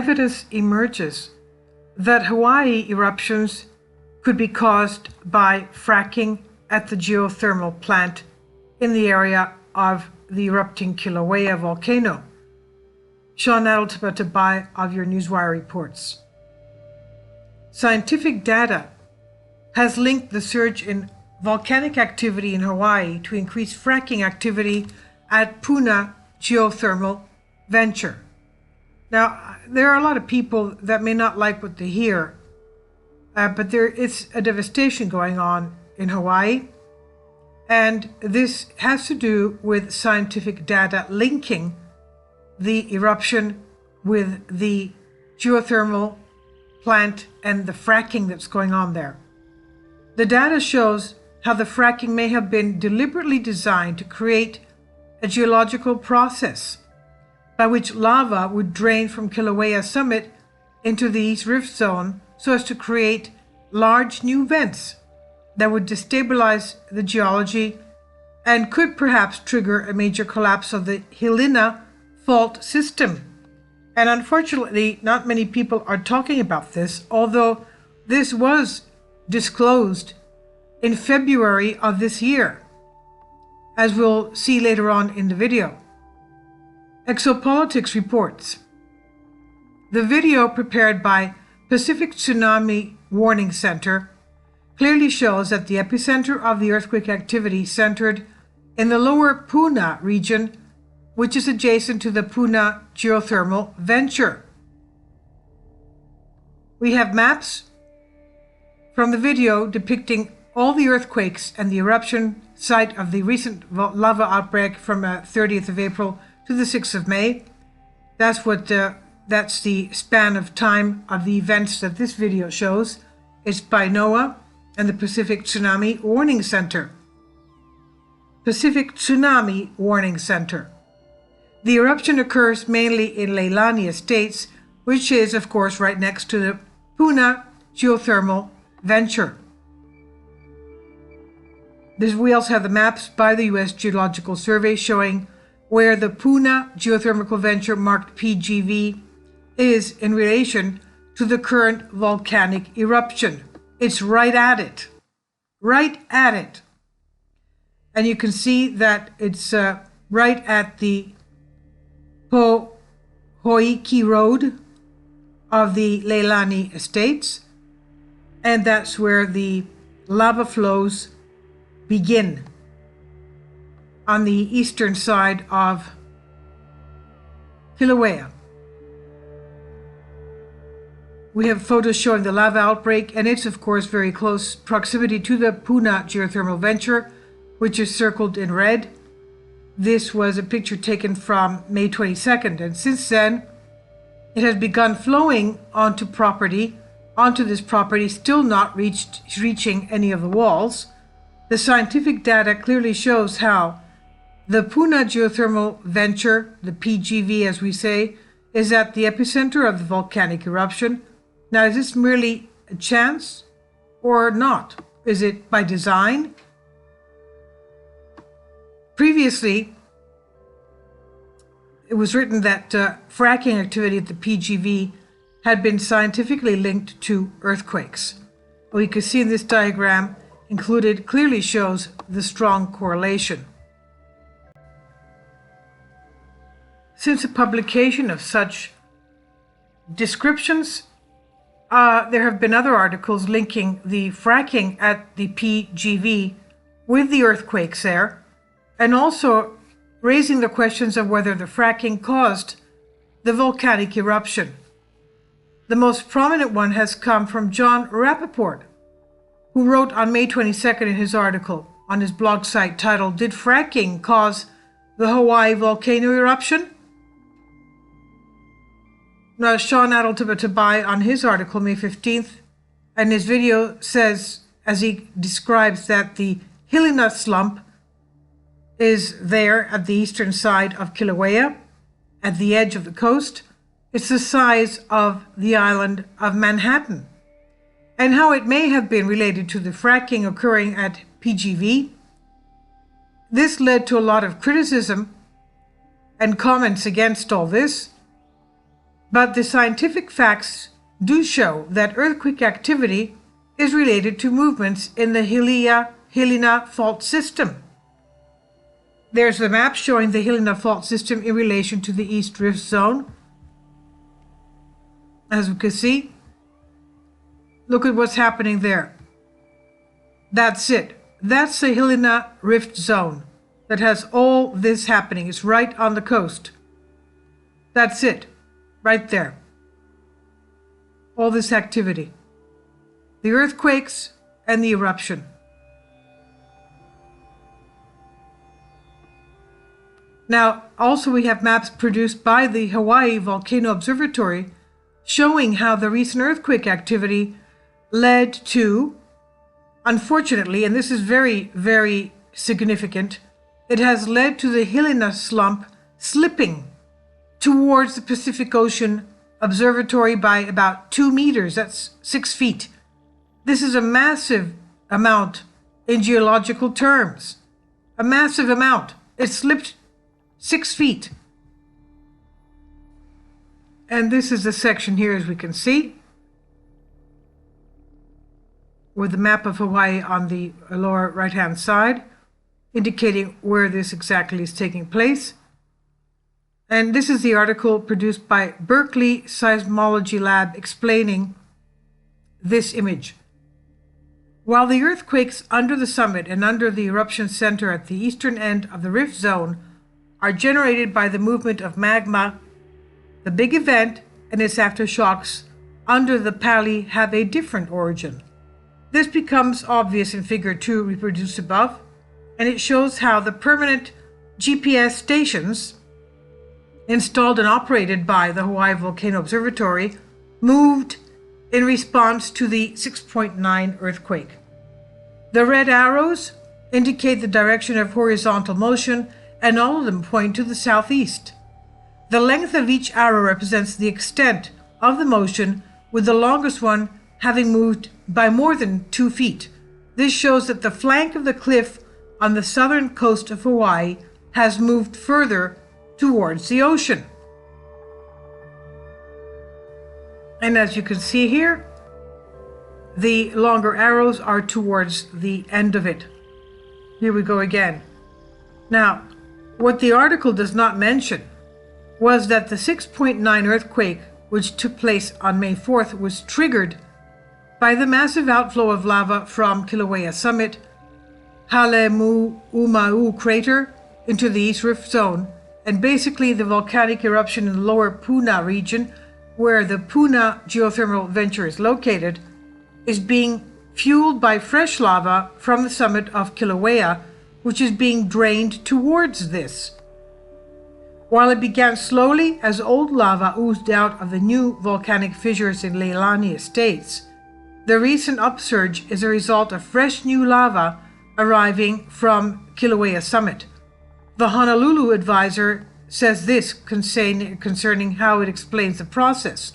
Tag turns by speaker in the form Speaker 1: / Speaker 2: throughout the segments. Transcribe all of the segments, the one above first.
Speaker 1: evidence emerges that Hawaii eruptions could be caused by fracking at the geothermal plant in the area of the erupting Kilauea volcano. Sean Adeltabatabai of your Newswire reports. Scientific data has linked the surge in volcanic activity in Hawaii to increased fracking activity at Puna geothermal venture. Now, there are a lot of people that may not like what they hear, but there is a devastation going on in Hawaii, and this has to do with scientific data linking the eruption with the geothermal plant and the fracking that's going on there. The data shows how the fracking may have been deliberately designed to create a geological process by which lava would drain from Kilauea summit into the East Rift Zone so as to create large new vents that would destabilize the geology and could perhaps trigger a major collapse of the Hilina fault system. And unfortunately, not many people are talking about this, although this was disclosed in February of this year, as we'll see later on in the video. Exopolitics reports. The video prepared by Pacific Tsunami Warning Center clearly shows that the epicenter of the earthquake activity centered in the lower Puna region, which is adjacent to the Puna geothermal venture. We have maps from the video depicting all the earthquakes and the eruption site of the recent lava outbreak from 30th of April to the 6th of May. That's the span of time of the events that this video shows. It's by NOAA and the Pacific Tsunami Warning Center. Pacific Tsunami Warning Center. The eruption occurs mainly in Leilani Estates, which is, of course, right next to the Puna geothermal venture. We also have the maps by the U.S. Geological Survey showing where the Puna geothermal venture marked PGV is in relation to the current volcanic eruption. It's right at it. Right at it. And you can see that it's right at the Pohoiki Road of the Leilani Estates, and that's where the lava flows begin on the eastern side of Kilauea. We have photos showing the lava outbreak, and it's of course very close proximity to the Puna geothermal venture, which is circled in red. This was a picture taken from May 22nd, and since then it has begun flowing onto this property, still not reaching any of the walls. The scientific data clearly shows how the Puna geothermal venture, the PGV as we say, is at the epicenter of the volcanic eruption. Now, is this merely a chance or not? Is it by design? Previously, it was written that fracking activity at the PGV had been scientifically linked to earthquakes. What you can see in this diagram included clearly shows the strong correlation. Since the publication of such descriptions, there have been other articles linking the fracking at the PGV with the earthquakes there, and also raising the questions of whether the fracking caused the volcanic eruption. The most prominent one has come from John Rappaport, who wrote on May 22nd in his article on his blog site titled, "Did Fracking Cause the Hawaii Volcano Eruption?" Now, Sean Adeltabatabai on his article, May 15th, and his video says, as he describes, that the Hilina Slump is there at the eastern side of Kilauea, at the edge of the coast. It's the size of the island of Manhattan, and how it may have been related to the fracking occurring at PGV. This led to a lot of criticism and comments against all this. But the scientific facts do show that earthquake activity is related to movements in the Hilina fault system. There's the map showing the Hilina fault system in relation to the East Rift Zone. As we can see, look at what's happening there. That's it. That's the Hilina Rift Zone that has all this happening. It's right on the coast. That's it, right there. All this activity. The earthquakes and the eruption. Now, also we have maps produced by the Hawaii Volcano Observatory showing how the recent earthquake activity led to, unfortunately, and this is very, very significant, it has led to the Hilina Slump slipping towards the Pacific Ocean Observatory by about 2 meters. That's 6 feet. This is a massive amount in geological terms. A massive amount. It slipped 6 feet. And this is the section here, as we can see, with the map of Hawaii on the lower right-hand side, indicating where this exactly is taking place. And this is the article produced by Berkeley Seismology Lab explaining this image. While the earthquakes under the summit and under the eruption center at the eastern end of the rift zone are generated by the movement of magma, the big event and its aftershocks under the Pali have a different origin. This becomes obvious in Figure 2 reproduced above, and it shows how the permanent GPS stations installed and operated by the Hawaii Volcano Observatory moved in response to the 6.9 earthquake. The red arrows indicate the direction of horizontal motion, and all of them point to the southeast. The length of each arrow represents the extent of the motion, with the longest one having moved by more than 2 feet. This shows that the flank of the cliff on the southern coast of Hawaii has moved further towards the ocean. And as you can see here, the longer arrows are towards the end of it. Here we go again. Now, what the article does not mention was that the 6.9 earthquake, which took place on May 4th, was triggered by the massive outflow of lava from Kilauea Summit, Halemaumau crater, into the East Rift Zone, and basically the volcanic eruption in the lower Puna region, where the Puna geothermal venture is located, is being fueled by fresh lava from the summit of Kilauea, which is being drained towards this. While it began slowly as old lava oozed out of the new volcanic fissures in Leilani Estates, the recent upsurge is a result of fresh new lava arriving from Kilauea Summit. The Honolulu advisor says this concerning how it explains the process.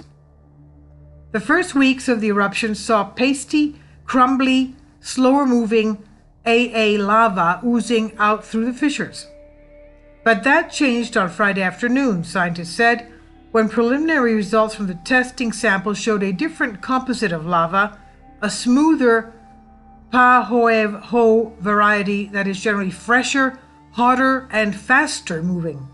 Speaker 1: The first weeks of the eruption saw pasty, crumbly, slower-moving AA lava oozing out through the fissures. But that changed on Friday afternoon, scientists said, when preliminary results from the testing samples showed a different composite of lava, a smoother Pahoeho variety that is generally fresher, hotter, and faster moving.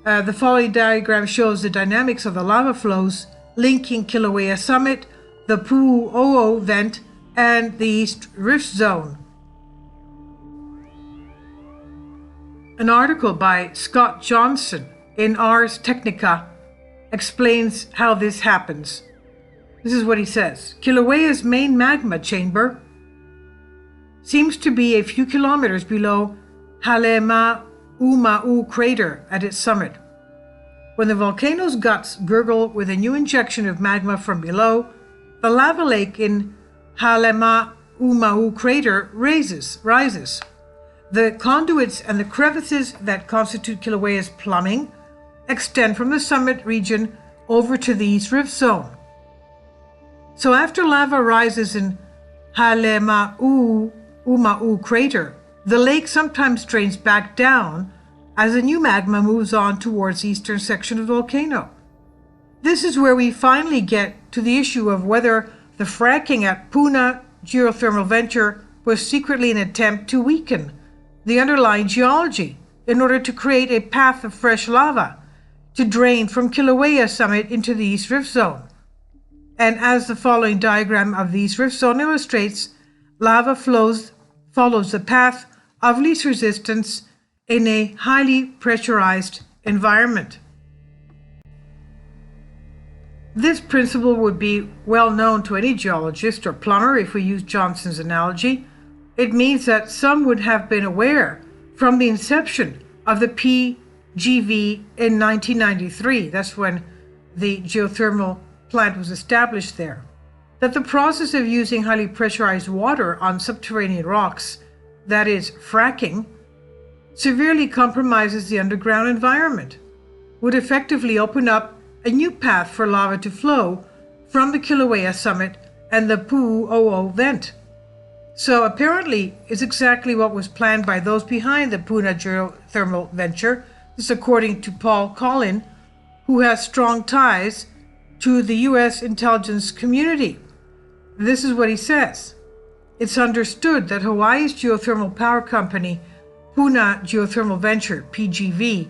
Speaker 1: The following diagram shows the dynamics of the lava flows linking Kilauea Summit, the Pu'u'o vent, and the East Rift Zone. An article by Scott Johnson in Ars Technica explains how this happens. This is what he says. Kilauea's main magma chamber seems to be a few kilometers below Halemaumau crater at its summit. When the volcano's guts gurgle with a new injection of magma from below, the lava lake in Halemaumau crater rises. The conduits and the crevices that constitute Kilauea's plumbing extend from the summit region over to the East Rift Zone. So after lava rises in Halemaumau crater, the lake sometimes drains back down as the new magma moves on towards the eastern section of the volcano. This is where we finally get to the issue of whether the fracking at Puna geothermal venture was secretly an attempt to weaken the underlying geology in order to create a path of fresh lava to drain from Kilauea summit into the East Rift Zone. And as the following diagram of the East Rift Zone illustrates, lava follows the path of least resistance in a highly pressurized environment. This principle would be well known to any geologist or plumber if we use Johnson's analogy. It means that some would have been aware from the inception of the PGV in 1993, that's when the geothermal plant was established there, that the process of using highly pressurized water on subterranean rocks, that is, fracking, severely compromises the underground environment, would effectively open up a new path for lava to flow from the Kilauea summit and the Pu'u'o vent. So apparently it's exactly what was planned by those behind the Puna geothermal venture. This is according to Paul Collin, who has strong ties to the U.S. intelligence community. This is what he says. It's understood that Hawaii's geothermal power company, Puna Geothermal Venture, PGV,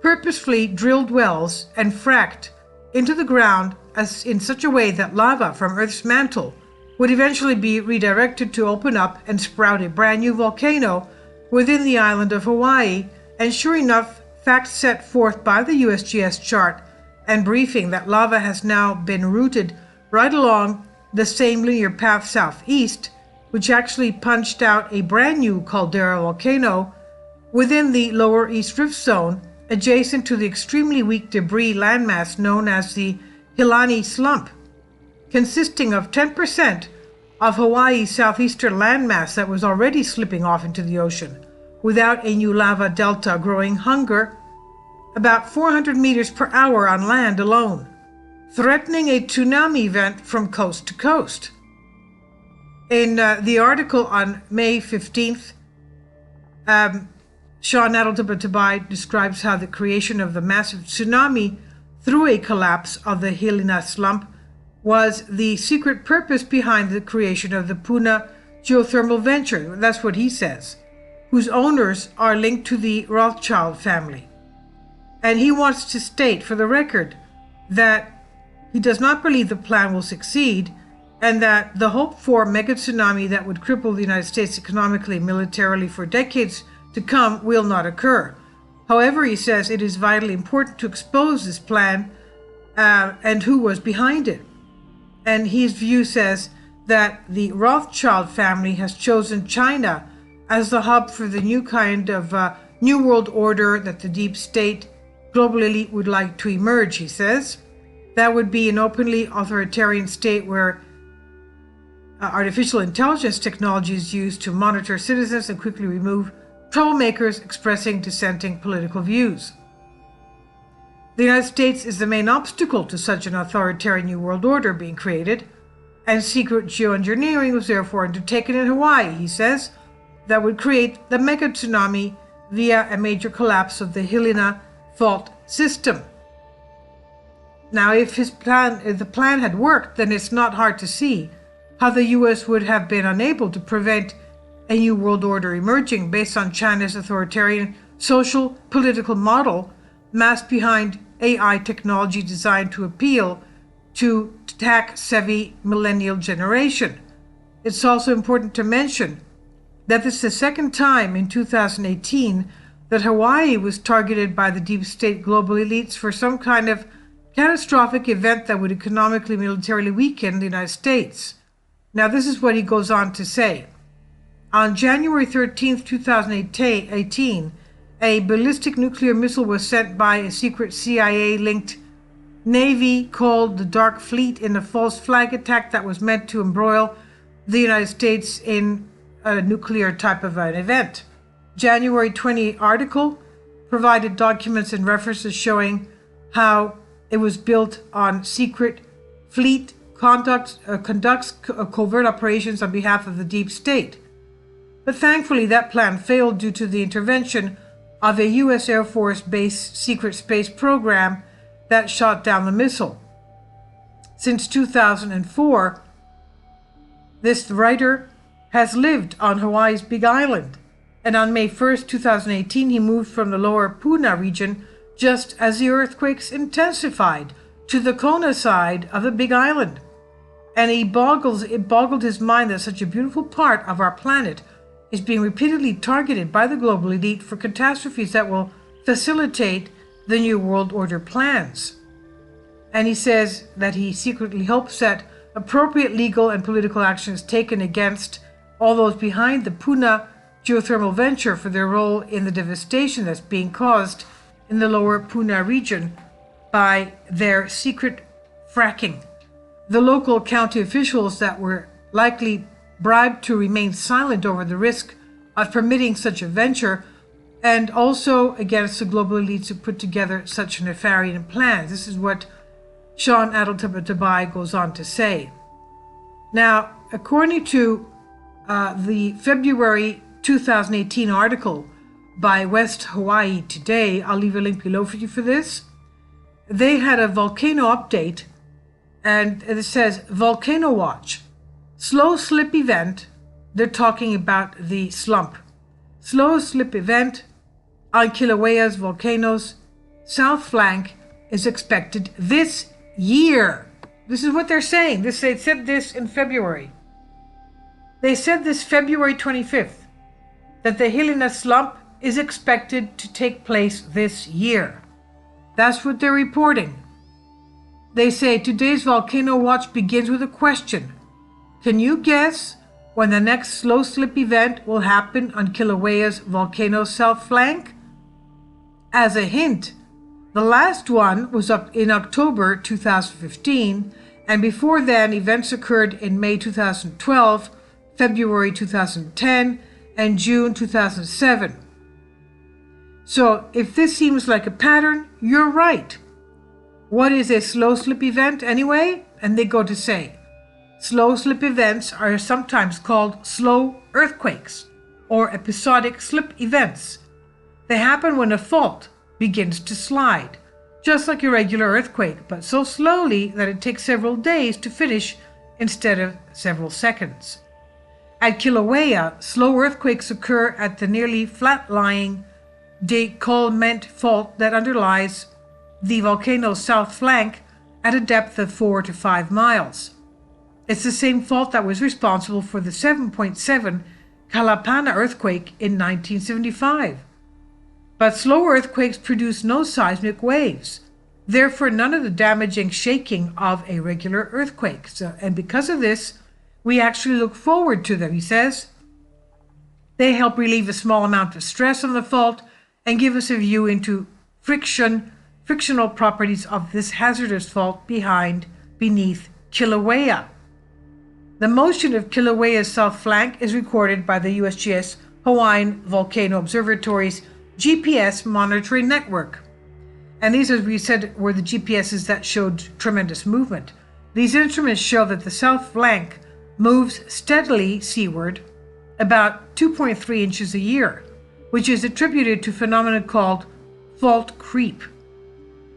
Speaker 1: purposefully drilled wells and fracked into the ground in such a way that lava from Earth's mantle would eventually be redirected to open up and sprout a brand new volcano within the island of Hawaii. And sure enough, facts set forth by the USGS chart and briefing that lava has now been routed right along the same linear path southeast, which actually punched out a brand new caldera volcano within the lower East Rift Zone, adjacent to the extremely weak debris landmass known as the Hilina Slump, consisting of 10% of Hawaii's southeastern landmass that was already slipping off into the ocean without a new lava delta growing hunger about 400 meters per hour on land alone, threatening a tsunami event from coast to coast. In the article on May 15th, Sean Adeltabai describes how the creation of the massive tsunami through a collapse of the Hilina Slump was the secret purpose behind the creation of the Puna geothermal venture. That's what he says, whose owners are linked to the Rothschild family. And he wants to state for the record that he does not believe the plan will succeed and that the hoped-for mega tsunami that would cripple the United States economically and militarily for decades to come will not occur. However, he says it is vitally important to expose this plan and who was behind it. And his view says that the Rothschild family has chosen China as the hub for the new kind of new world order that the deep state global elite would like to emerge, he says. That would be an openly authoritarian state where artificial intelligence technology is used to monitor citizens and quickly remove troublemakers expressing dissenting political views. The United States is the main obstacle to such an authoritarian new world order being created, and secret geoengineering was therefore undertaken in Hawaii, he says, that would create the mega tsunami via a major collapse of the Hilina fault system. Now, if the plan had worked, then it's not hard to see how the U.S. would have been unable to prevent a new world order emerging based on China's authoritarian social political model masked behind AI technology designed to appeal to tech-savvy millennial generation. It's also important to mention that this is the second time in 2018 that Hawaii was targeted by the deep state global elites for some kind of catastrophic event that would economically and militarily weaken the United States. Now, this is what he goes on to say. On January 13, 2018, a ballistic nuclear missile was sent by a secret CIA-linked Navy called the Dark Fleet in a false flag attack that was meant to embroil the United States in a nuclear type of an event. January 20 article provided documents and references showing how it was built on secret fleet conducts covert operations on behalf of the deep state. But thankfully that plan failed due to the intervention of a U.S. Air Force base secret space program that shot down the missile. Since 2004, this writer has lived on Hawaii's Big Island, and on May 1st, 2018, he moved from the lower Puna region just as the earthquakes intensified to the Kona side of the Big Island. And it boggled his mind that such a beautiful part of our planet is being repeatedly targeted by the global elite for catastrophes that will facilitate the New World Order plans. And he says that he secretly hopes that appropriate legal and political action is taken against all those behind the Puna geothermal venture for their role in the devastation that's being caused in the lower Puna region by their secret fracking. The local county officials that were likely bribed to remain silent over the risk of permitting such a venture, and also against the global elites who put together such nefarious plans. This is what Sean Adeltabai goes on to say. Now, according to the February 2018 article by West Hawaii Today, I'll leave a link below for you for this, they had a volcano update, and it says volcano watch, slow slip event. They're talking about the slump. Slow slip event on Kilauea's volcano's south flank is expected this year. This is what they're saying. They said this in February. They said this February 25th, that the Hilina Slump is expected to take place this year. That's what they're reporting. They say today's volcano watch begins with a question. Can you guess when the next slow slip event will happen on Kilauea's volcano south flank? As a hint, the last one was up in October 2015, and before then events occurred in May 2012, February 2010, and June 2007. So if this seems like a pattern, you're right. What is a slow slip event anyway? And they go to say, slow slip events are sometimes called slow earthquakes or episodic slip events. They happen when a fault begins to slide, just like a regular earthquake, but so slowly that it takes several days to finish instead of several seconds. At Kilauea, slow earthquakes occur at the nearly flat-lying décollement fault that underlies the volcano's south flank at a depth of 4 to 5 miles. It's the same fault that was responsible for the 7.7 Kalapana earthquake in 1975. But slow earthquakes produce no seismic waves, therefore none of the damaging shaking of a regular earthquake. And because of this, we actually look forward to them, he says. They help relieve a small amount of stress on the fault and give us a view into frictional properties of this hazardous fault beneath Kilauea. The motion of Kilauea's south flank is recorded by the USGS Hawaiian Volcano Observatory's GPS monitoring network. And these, as we said, were the GPSs that showed tremendous movement. These instruments show that the south flank moves steadily seaward about 2.3 inches a year, which is attributed to a phenomenon called fault creep.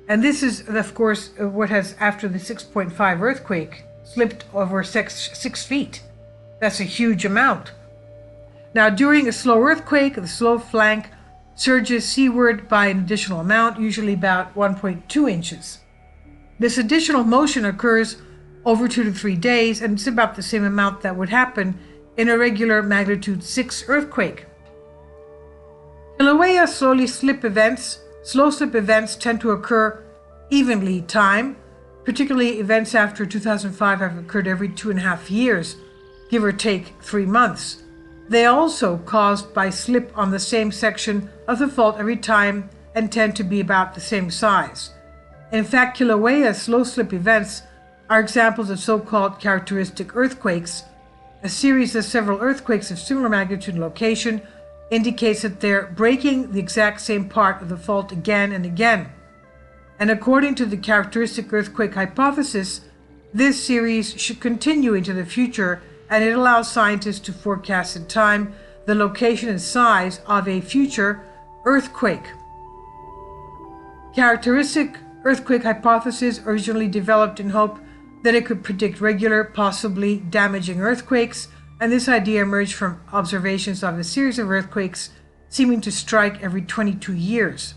Speaker 1: And this is, of course, what has, after the 6.5 earthquake, slipped over 6 feet. That's a huge amount. Now, during a slow earthquake, the slow flank surges seaward by an additional amount, usually about 1.2 inches. This additional motion occurs over 2 to 3 days, and it's about the same amount that would happen in a regular magnitude 6 earthquake. Kilauea slow slip events tend to occur evenly timed. Particularly events after 2005 have occurred every 2.5 years, give or take 3 months. They also caused by slip on the same section of the fault every time and tend to be about the same size. In fact, Kilauea slow slip events are examples of so-called characteristic earthquakes. A series of several earthquakes of similar magnitude and location indicates that they're breaking the exact same part of the fault again and again. And according to the characteristic earthquake hypothesis, this series should continue into the future, and it allows scientists to forecast in time the location and size of a future earthquake. Characteristic earthquake hypothesis, originally developed in hope that it could predict regular, possibly damaging earthquakes, and this idea emerged from observations of a series of earthquakes seeming to strike every 22 years.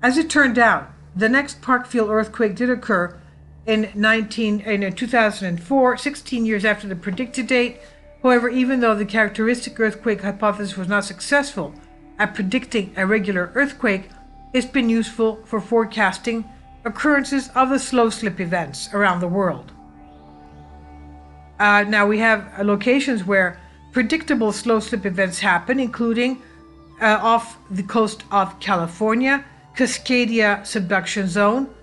Speaker 1: As it turned out, the next Parkville earthquake did occur in 2004, 16 years after the predicted date. However, even though the characteristic earthquake hypothesis was not successful at predicting a regular earthquake, it's been useful for forecasting occurrences of the slow slip events around the world. Now we have locations where predictable slow slip events happen, including off the coast of California, Cascadia subduction zone,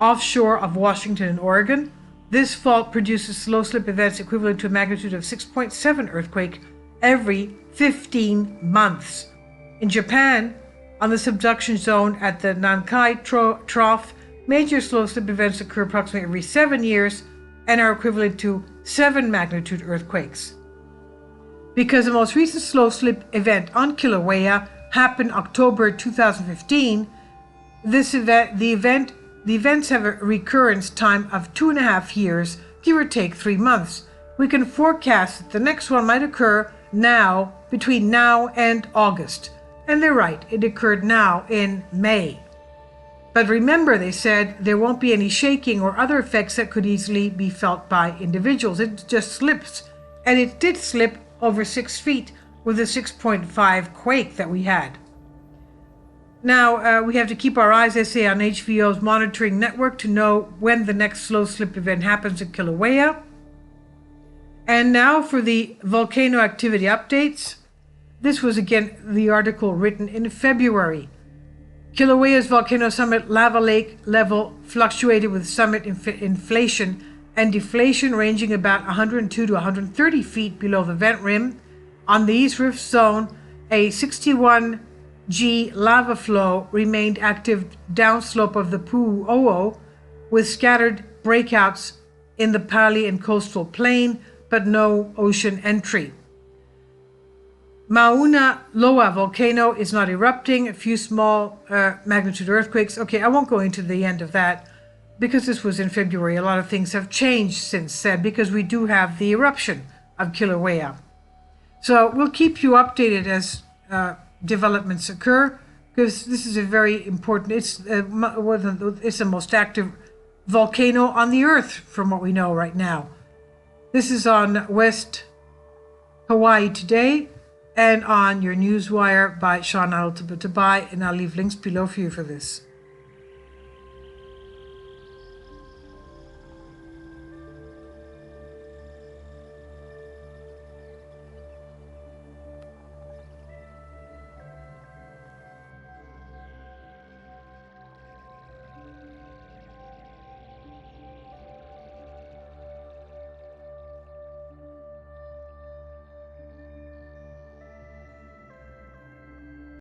Speaker 1: offshore of Washington and Oregon. This fault produces slow slip events equivalent to a magnitude of 6.7 earthquake every 15 months. In Japan, on the subduction zone at the Nankai Trough, major slow slip events occur approximately every 7 years and are equivalent to 7 magnitude earthquakes. Because the most recent slow slip event on Kilauea happened October 2015, the events have a recurrence time of 2.5 years, give or take 3 months. We can forecast that the next one might occur now, between now and August. And they're right, it occurred now in May. But remember, they said there won't be any shaking or other effects that could easily be felt by individuals. It just slips. And it did slip over 6 feet with a 6.5 quake that we had. Now, we have to keep our eyes, they say, on HVO's monitoring network to know when the next slow slip event happens at Kilauea. And now for the volcano activity updates. This was again the article written in February. Kilauea's volcano summit lava lake level fluctuated with summit inflation and deflation ranging about 102 to 130 feet below the vent rim. On the East Rift Zone, a 61G lava flow remained active downslope of the Pu'u'o, with scattered breakouts in the Pali and coastal plain, but no ocean entry. Mauna Loa volcano is not erupting, a few small magnitude earthquakes. Okay, I won't go into the end of that because this was in February. A lot of things have changed since then because we do have the eruption of Kilauea. So we'll keep you updated as developments occur, because this is a very important, it's the most active volcano on the earth from what we know right now. This is on West Hawaii Today and on your Newswire by Sean Altabatabai, and I'll leave links below for you for this.